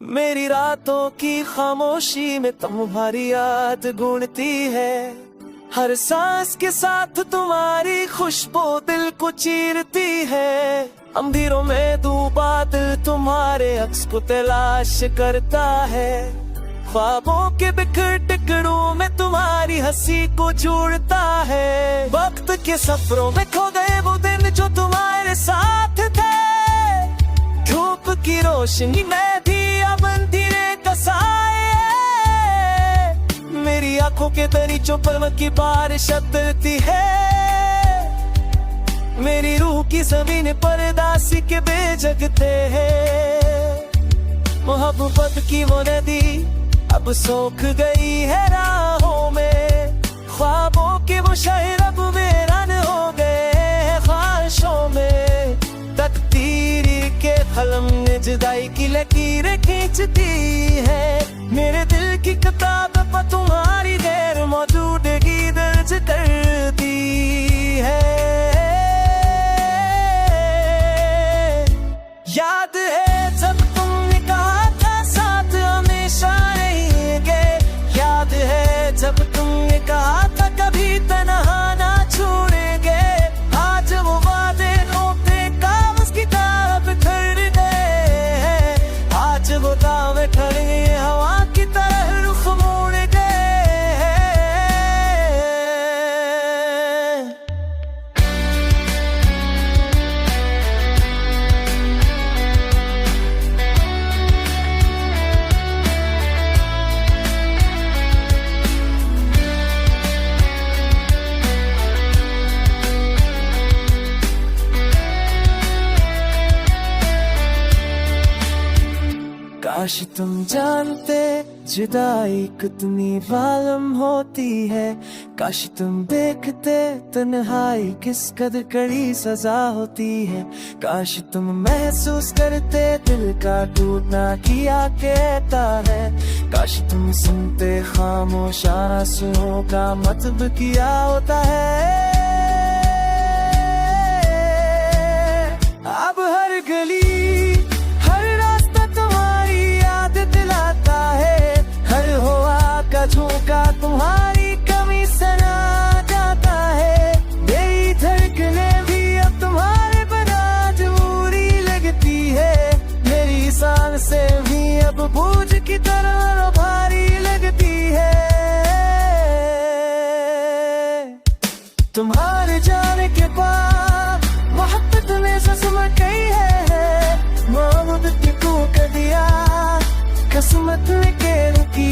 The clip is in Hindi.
मेरी रातों की खामोशी में तुम्हारी याद गूंजती है। हर सांस के साथ तुम्हारी खुशबू दिल को चीरती है। अंधेरों में डूबा दिल तुम्हारे अक्स को तलाश करता है। ख्वाबों के बिखर टुकड़ों में तुम्हारी हंसी को जोड़ता है। वक्त के सफरों में खो गए वो दिन जो तुम्हारे साथ थे। धूप की रोशनी में भी अब अंधेरे का साया। मेरी आंखों के दरीचों पर की बारिश उतरती है। मेरी रूह की जमीन पर दासी के बेजगते हैं। मोहब्बत की वो नदी अब सूख गई है राहों में। ख्वाबों के वो शहर अब वीरान हो गए हैं ख्वाहिशों में। तकदीर के कलम ने जुदाई की लकीरें खींचती है। मेरे दिल की किताब पर तुम्हारी गैर मौजूदगी दर्ज करती है। याद है जब तुमने कहा था साथ हमेशा रहेंगे। याद है जब तुमने कहा था कभी तन्हा ना छोड़ेंगे। आज वो वादे नोटे कागज की तरह बिखर गए हैं। आज वो दावे खड़े हवा की तरह रुख मोड़ गए हैं। काश तुम जानते जुदाई कितनी वालम होती है। काश तुम देखते तन्हाई किस कदर कड़ी सजा होती है। काश तुम महसूस करते दिल का टूटना किया कहता है। काश तुम सुनते खामोश आंसुओं का मतलब किया होता है। अब हर गली झोंका तुम्हारी कमी सना जाता है। मेरी धड़कने भी अब तुम्हारे बिना अधूरी लगती है। मेरी सांसें भी अब बोझ की तरह भारी लगती है। तुम्हारे जाने के बाद मोहब्बत में ससुर गई है। मोहब्बत को कर दिया किस्मत ने के रुकी